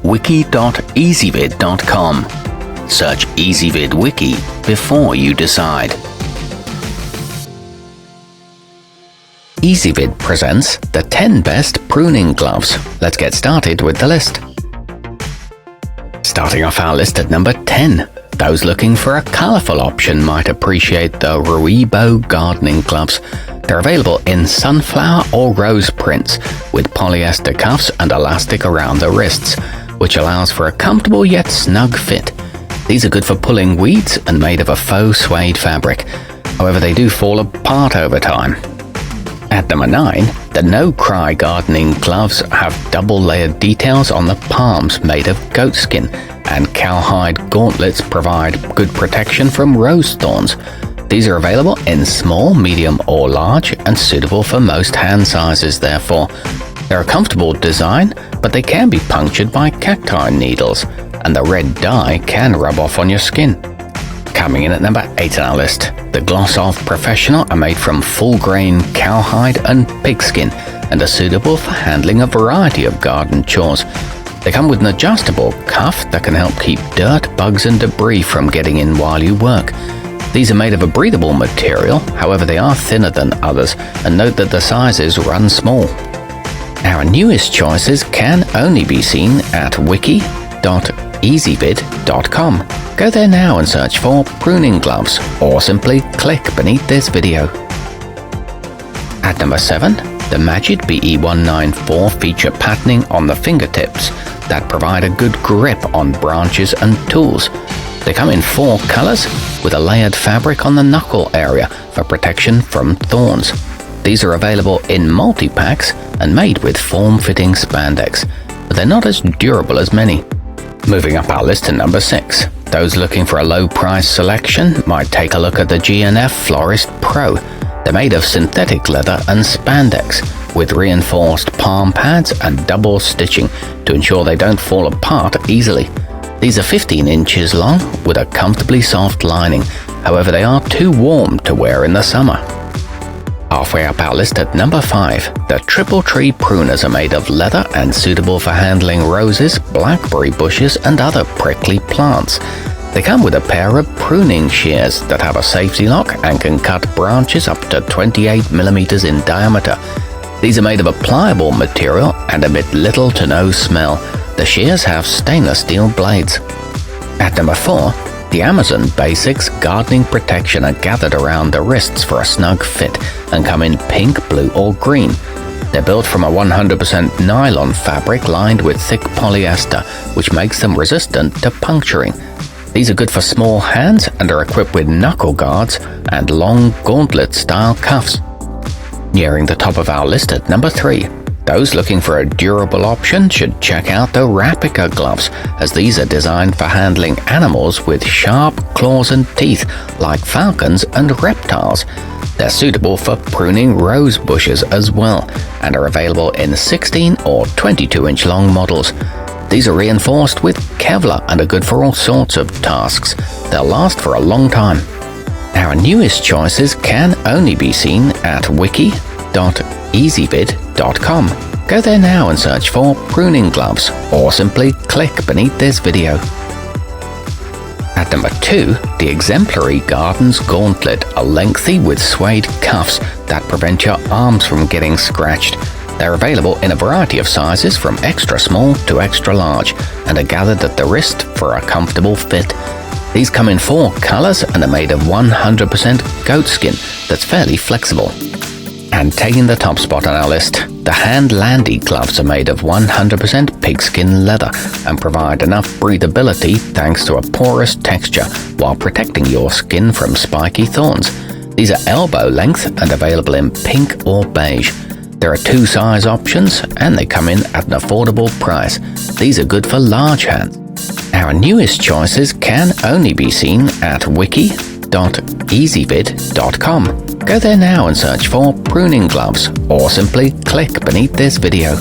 wiki.ezvid.com. Search Ezvid Wiki before you decide. Ezvid presents the 10 best pruning gloves. Let's get started with the list. Starting off our list at number 10. Those looking for a colourful option might appreciate the Ruibo gardening gloves. They're available in sunflower or rose prints, with polyester cuffs and elastic around the wrists, which allows for a comfortable yet snug fit. These are good for pulling weeds and made of a faux suede fabric. However, they do fall apart over time. At number 9, the No Cry gardening gloves have double-layered details on the palms made of goat skin, and cowhide gauntlets provide good protection from rose thorns. These are available in small, medium or large, and suitable for most hand sizes therefore. They're a comfortable design, but they can be punctured by cacti needles, and the red dye can rub off on your skin. Coming in at number 8 on our list, the Gloss Off Professional are made from full-grain cowhide and pigskin, and are suitable for handling a variety of garden chores. They come with an adjustable cuff that can help keep dirt, bugs and debris from getting in while you work. These are made of a breathable material, however they are thinner than others, and note that the sizes run small. Our newest choices can only be seen at wiki.ezvid.com. Go there now and search for pruning gloves, or simply click beneath this video. At number 7, the Magid BE194 feature patterning on the fingertips that provide a good grip on branches and tools. They come in 4 colors with a layered fabric on the knuckle area for protection from thorns. These are available in multi-packs and made with form-fitting spandex, but they're not as durable as many. Moving up our list to number 6. Those looking for a low-price selection might take a look at the G&F Florist Pro. They're made of synthetic leather and spandex, with reinforced palm pads and double stitching to ensure they don't fall apart easily. These are 15 inches long with a comfortably soft lining, however they are too warm to wear in the summer. Halfway up our list at number 5, the Triple Tree Pruners are made of leather and suitable for handling roses, blackberry bushes and other prickly plants. They come with a pair of pruning shears that have a safety lock and can cut branches up to 28 millimeters in diameter. These are made of a pliable material and emit little to no smell. The shears have stainless steel blades. At number 4, the Amazon Basics Gardening Protection are gathered around the wrists for a snug fit and come in pink, blue or green. They're built from a 100% nylon fabric lined with thick polyester, which makes them resistant to puncturing. These are good for small hands and are equipped with knuckle guards and long gauntlet-style cuffs. Nearing the top of our list at number 3. Those looking for a durable option should check out the Rapica gloves, as these are designed for handling animals with sharp claws and teeth, like falcons and reptiles. They're suitable for pruning rose bushes as well, and are available in 16 or 22-inch long models. These are reinforced with Kevlar and are good for all sorts of tasks. They'll last for a long time. Our newest choices can only be seen at wiki.ezvid.com. Go there now and search for pruning gloves, or simply click beneath this video. At number 2, the Exemplary Gardens Gauntlet are lengthy with suede cuffs that prevent your arms from getting scratched. They're available in a variety of sizes from extra small to extra large, and are gathered at the wrist for a comfortable fit. These come in 4 colors and are made of 100% goat skin that's fairly flexible. And taking the top spot on our list, the Hand Landy gloves are made of 100% pigskin leather and provide enough breathability thanks to a porous texture while protecting your skin from spiky thorns. These are elbow length and available in pink or beige. There are 2 size options and they come in at an affordable price. These are good for large hands. Our newest choices can only be seen at wiki.ezvid.com. Go there now and search for pruning gloves, or simply click beneath this video.